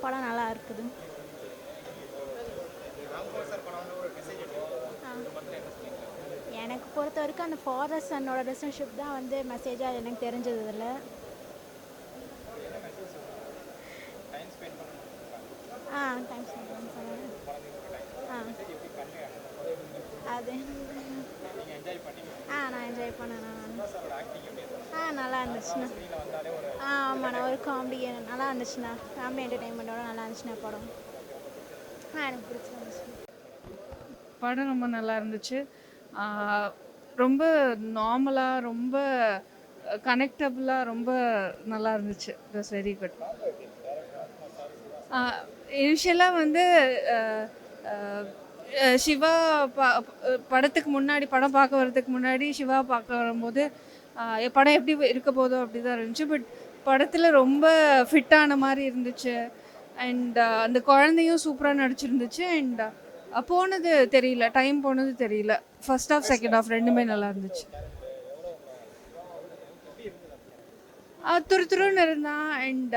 படம் நல்லா இருக்குது. எனக்கு பொறுத்த வரைக்கும் அந்த ஃபாதர் சன்னோட ரிலேஷன்ஷிப் தான் வந்து மெசேஜாக எனக்கு தெரிஞ்சது. இதில் டைம் ஸ்பெண்ட் பண்ண சொன்னேன். அது நான் என்ஜாய் பண்ணேன். நல்லா இருந்துச்சுண்ணா. ஆமாண்ணா, ஒரு காமெடி நல்லா இருந்துச்சுண்ணா. ஃபேமிலி என்டர்டெயின்மெண்ட்டோட நல்லா இருந்துச்சுண்ணா படம். எனக்கு பிடிச்சிருந்துச்சு. படம் ரொம்ப நல்லா இருந்துச்சு. ரொம்ப நார்மலாக, ரொம்ப கனெக்டபுளாக, ரொம்ப நல்லா இருந்துச்சு. It was very good. இனிஷியலாக வந்து சிவா படத்துக்கு முன்னாடி, படம் பார்க்க வர்றதுக்கு முன்னாடி சிவா பார்க்க வரும்போது படம் எப்படி இருக்க போதோ அப்படி தான் இருந்துச்சு. பட் படத்தில் ரொம்ப ஃபிட்டான மாதிரி இருந்துச்சு. அண்ட் அந்த குழந்தையும் சூப்பராக நடிச்சிருந்துச்சு. அண்ட் போனது தெரியல, டைம் போனது தெரியல. ஃபர்ஸ்ட் ஹாஃப் செகண்ட் ஹாஃப் ரெண்டுமே நல்லா இருந்துச்சு. துருன்னு இருந்தான். And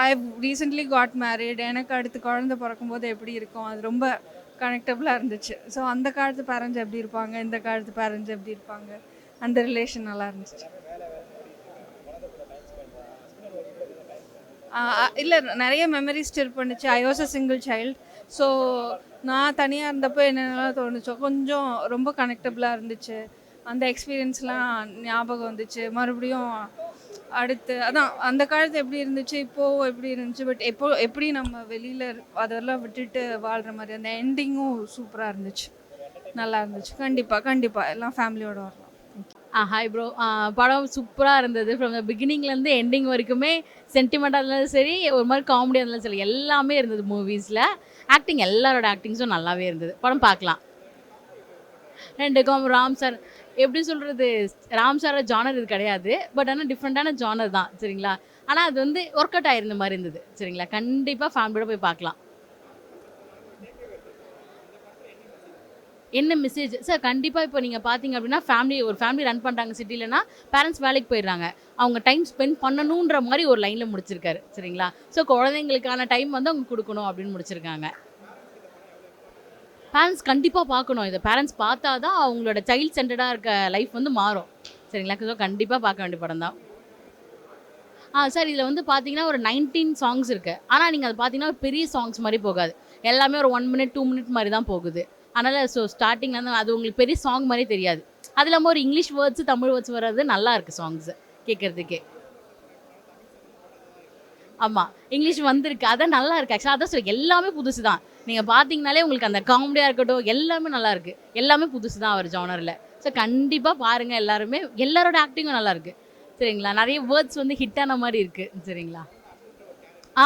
I recently got married. எனக்கு அடுத்து குழந்தை பிறக்கும்போது எப்படி இருக்கும், அது ரொம்ப கனெக்டபுளாக இருந்துச்சு. ஸோ அந்த காலத்து பேரண்ட்ஸ் எப்படி இருப்பாங்க, இந்த காலத்து பேரண்ட்ஸ் எப்படி இருப்பாங்க, அந்த ரிலேஷன் நல்லா இருந்துச்சு. இல்லை, நிறைய மெமரிஸ் ஸ்டில் பண்ணுச்சு. I was a single child. So நான் தனியாக இருந்தப்போ என்னென்னலாம் தோணுச்சோ கொஞ்சம் ரொம்ப கனெக்டபுளாக இருந்துச்சு. அந்த எக்ஸ்பீரியன்ஸ்லாம் ஞாபகம் வந்துச்சு. மறுபடியும் அடுத்து அதான் அந்த காலத்து எப்படி இருந்துச்சு, இப்போது எப்படி இருந்துச்சு, பட் எப்படி நம்ம வெளியில் அதெல்லாம் விட்டுட்டு வாழ்கிற மாதிரி அந்த எண்டிங்கும் சூப்பராக இருந்துச்சு. நல்லா இருந்துச்சு. கண்டிப்பாக எல்லாம் ஃபேமிலியோடு வரலாம். Hi bro. படம் சூப்பராக இருந்தது. ஃப்ரம் த பிகினிங்லேருந்து எண்டிங் வரைக்குமே சென்டிமெண்ட்டாக இருந்தாலும் சரி, ஒரு மாதிரி காமெடியாக இருந்தாலும் சரி, எல்லாமே இருந்தது மூவிஸில். ஆக்டிங், எல்லாரோட ஆக்டிங்ஸும் நல்லாவே இருந்தது. படம் பார்க்கலாம். ரெண்டுக்கும் ராம் சார் எப்படி சொல்கிறது, ராம் சாரோட ஜானர் இது கிடையாது. பட் ஆனால் டிஃப்ரெண்ட்டான ஜானர் தான், சரிங்களா. ஆனால் அது வந்து ஒர்க் அவுட் ஆயிருந்த மாதிரி இருந்தது, சரிங்களா. கண்டிப்பாக ஃபேமிலியோட போய் பார்க்கலாம். என்ன மெசேஜ் சார்? கண்டிப்பாக இப்போ நீங்கள் பார்த்தீங்க அப்படின்னா ஒரு ஃபேமிலி ரன் பண்ணுறாங்க சிட்டிலனா, பேரண்ட்ஸ் வேலைக்கு போயிடுறாங்க. அவங்க டைம் ஸ்பெண்ட் பண்ணணுன்ற மாதிரி ஒரு லைனில் முடிச்சிருக்காரு, சரிங்களா. ஸோ குழந்தைங்களுக்கான டைம் வந்து அவங்க கொடுக்கணும் அப்படின்னு முடிச்சிருக்காங்க. பேரண்ட்ஸ் கண்டிப்பாக பார்க்கணும். இதை பேரண்ட்ஸ் பார்த்தா தான் அவங்களோட சைல்ட் சென்டர்டாக இருக்க லைஃப் வந்து மாறும், சரிங்களா. ஸோ கண்டிப்பாக பார்க்க வேண்டிய படம் தான். சார் இதில் வந்து பார்த்தீங்கன்னா ஒரு 19 சாங்ஸ் இருக்குது. ஆனால் நீங்கள் அதை பார்த்தீங்கன்னா பெரிய சாங்ஸ் மாதிரி போகாது. எல்லாமே ஒரு 1 minute 2 minute மாதிரி தான் போகுது. அதனால் ஸோ ஸ்டார்டிங்லேருந்து அது உங்களுக்கு பெரிய சாங் மாதிரி தெரியாது. அது இல்லாமல் ஒரு இங்கிலீஷ் வேர்ட்ஸு, தமிழ் வேர்ட்ஸ் வர்றது நல்லா இருக்குது சாங்ஸு கேட்குறதுக்கே. ஆமாம், இங்கிலீஷ் வந்திருக்கு, அதான் நல்லா இருக்குது. ஆக்சுவலாக அதான் சொல்லி எல்லாமே புதுசு தான். நீங்கள் பார்த்தீங்கனாலே உங்களுக்கு அந்த காமெடியாக இருக்கட்டும் எல்லாமே நல்லாயிருக்கு. எல்லாமே புதுசு தான் அவர் ஜானரில். ஸோ கண்டிப்பாக பாருங்கள் எல்லாருமே. எல்லாரோட ஆக்டிங்கும் நல்லாயிருக்கு, சரிங்களா. நிறைய வேர்ட்ஸ் வந்து ஹிட்டான மாதிரி இருக்குது, சரிங்களா.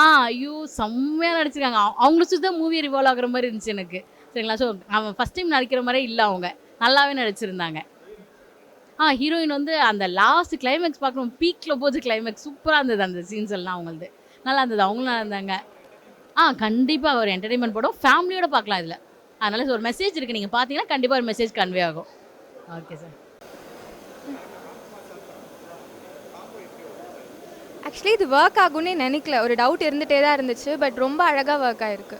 ஐயோ செம்மையாக நடிச்சிருக்காங்க. அவங்கள சுற்றி தான் மூவி ரிவால்வ் ஆகிற மாதிரி இருந்துச்சு எனக்கு, சரிங்களா. ஸோ அவன் ஃபஸ்ட் டைம் நடிக்கிற மாதிரியே இல்லை, அவங்க நல்லாவே நடிச்சிருந்தாங்க. ஹீரோயின் வந்து அந்த லாஸ்ட் கிளைமேக்ஸ் பார்க்கணும், பீக்கில் போச்சு கிளைமேக்ஸ். சூப்பராக இருந்தது அந்த சீன்ஸ் எல்லாம். அவங்களது நல்லா இருந்தது, அவங்களும் நல்லா இருந்தாங்க. கண்டிப்பாக ஒரு என்டர்டெயின்மெண்ட் படம், ஃபேமிலியோட பார்க்கலாம் இதில். அதனால் ஒரு மெசேஜ் இருக்குது, நீங்கள் பார்த்தீங்கன்னா கண்டிப்பாக ஒரு மெசேஜ் கன்வே ஆகும். Okay sir. ஆக்சுவலி இது ஒர்க் ஆகும்னே நினைக்கல, ஒரு டவுட் இருந்துகிட்டே தான் இருந்துச்சு. பட் ரொம்ப அழகாக ஒர்க் ஆகிருக்கு.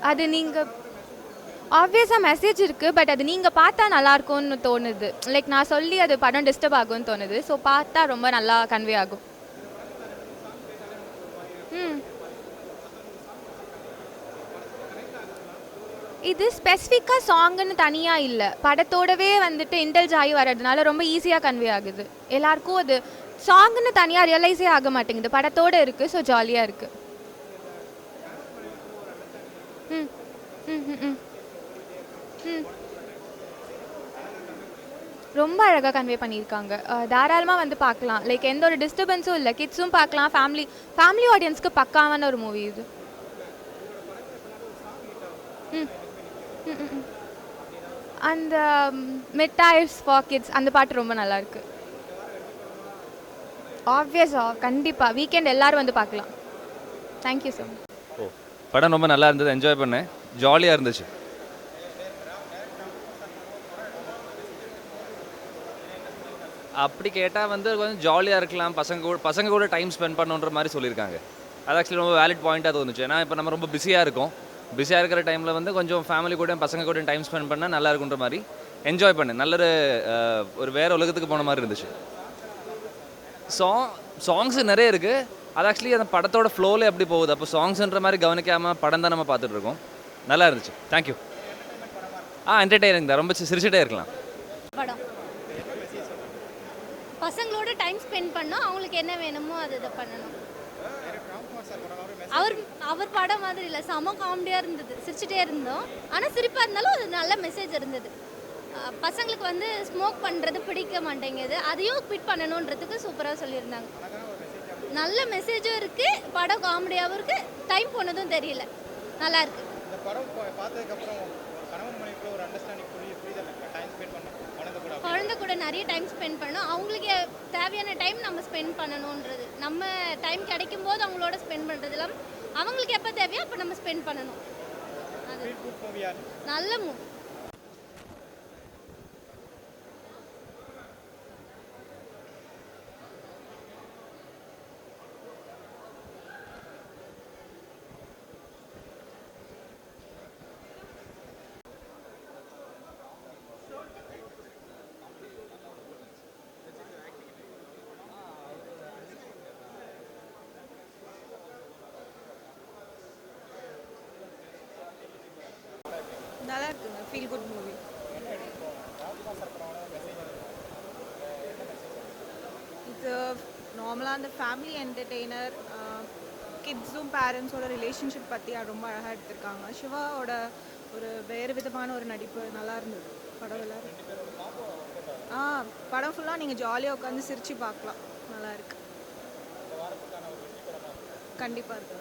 அது நீங்கள் ஆப்வியஸாக மெசேஜ் இருக்குது, பட் அது நீங்கள் பார்த்தா நல்லாயிருக்கும்னு தோணுது. லைக் நான் சொல்லி அது படம் டிஸ்டர்ப் ஆகும்னு தோணுது. ஸோ பார்த்தா ரொம்ப நல்லா கன்வே ஆகும். இது ஸ்பெசிஃபிக்காக சாங்குன்னு தனியாக இல்லை, படத்தோடவே வந்துட்டு இன்டெல்ஜ் ஆகி வர்றதுனால ரொம்ப ஈஸியாக கன்வே ஆகுது எல்லாருக்கும். அது சாங்குன்னு தனியாக ரியலைஸே ஆக மாட்டேங்குது, படத்தோடு இருக்குது. ஸோ ஜாலியாக இருக்குது. ரொம்ப அழகாக கன்வே பண்ணியிருக்காங்க. தாராளமாக வந்து பார்க்கலாம். லைக் எந்த ஒரு டிஸ்டர்பன்ஸும் இல்லை, கிட்ஸும் பார்க்கலாம். ஃபேமிலி ஆடியன்ஸ்க்கு பக்காவான ஒரு மூவி இது. ம் ம், ம், ம். அந்த மிட்டாய்ஸ் பாக்கெட்ஸ் அந்த பாட்டு ரொம்ப நல்லா இருக்கு. ஆப்வியஸா கண்டிப்பாக வீக்கெண்ட் எல்லாரும் வந்து பார்க்கலாம். Thank you so much. ஓ, படம் ரொம்ப நல்லா இருந்தது, என்ஜாய் பண்ணேன், ஜாலியாக இருந்துச்சு. அப்படி கேட்டால் வந்து கொஞ்சம் ஜாலியாக இருக்கலாம், பசங்க கூட டைம் ஸ்பெண்ட் பண்ணுன்ற மாதிரி சொல்லியிருக்காங்க. அது ஆக்சுவலி ரொம்ப வேலிட் பாயிண்ட்டாக தோணுச்சு. ஏன்னா இப்போ நம்ம ரொம்ப பிஸியாக இருக்கோம், பிஸியாக இருக்கிற டைமில் வந்து கொஞ்சம் ஃபேமிலி கூட பசங்க கூட டைம் ஸ்பெண்ட் பண்ணால் நல்லா இருக்குன்ற மாதிரி என்ஜாய் பண்ணேன். நல்ல ஒரு வேறு உலகத்துக்கு போன மாதிரி இருந்துச்சு. சாங்ஸ் நிறைய இருக்குது. அது ஆக்சுவலி அந்த படத்தோட ஃப்ளோவில் எப்படி போகுது, அப்போ சாங்ஸ்ன்ற மாதிரி கவனிக்காமல் படம் தான் நம்ம பார்த்துட்டு இருக்கோம். நல்லா இருந்துச்சு. தேங்க்யூ. என்டர்டெய்னிங் தான், ரொம்ப சிரிச்சிட்டே இருக்கலாம். படம் பசங்களோட டைம் ஸ்பெண்ட் பண்ணோம், அவங்களுக்கு என்ன வேணுமோ அது இதை பண்ணணும். அவர் படம் மாதிரி இல்லை, செம காமெடியாக இருந்தது, சிரிச்சுட்டே இருந்தோம். ஆனால் சிரிப்பாக இருந்தாலும் அது நல்ல மெசேஜ் இருந்தது. பசங்களுக்கு வந்து ஸ்மோக் பண்ணுறது பிடிக்க மாட்டேங்குது, அதையும் குவிட் பண்ணணுன்றதுக்கு சூப்பராக சொல்லியிருந்தாங்க. நல்ல மெசேஜும் இருக்குது, படம் காமெடியாகவும் இருக்குது, டைம் போனதும் தெரியல, நல்லா இருக்குது. குழந்தை கூட நிறைய டைம் ஸ்பெண்ட் பண்ணணும், அவங்களுக்கு தேவையான டைம் நம்ம ஸ்பெண்ட் பண்ணணுன்றது. நம்ம டைம் கிடைக்கும் போது அவங்களோட ஸ்பெண்ட் பண்ணுறது இல்லாமல் அவங்களுக்கு எப்போ தேவையோ அப்போ நம்ம ஸ்பெண்ட் பண்ணணும். அது நல்ல மூவி. நல்லா இருக்குங்க, ஃபீல் குட் மூவி. இது நார்மலாக அந்த ஃபேமிலி என்டர்டெய்னர், கிட்ஸும் பேரண்ட்ஸோட ரிலேஷன்ஷிப் பற்றி ரொம்ப அழகாக எடுத்திருக்காங்க. சிவாவோட ஒரு வேறு விதமான ஒரு நடிப்பு நல்லா இருந்தது. படம் எல்லாம் படம் ஃபுல்லாக நீங்கள் ஜாலியாக உட்காந்து சிரித்து பார்க்கலாம், நல்லா இருக்கு. கண்டிப்பாக இருக்கு.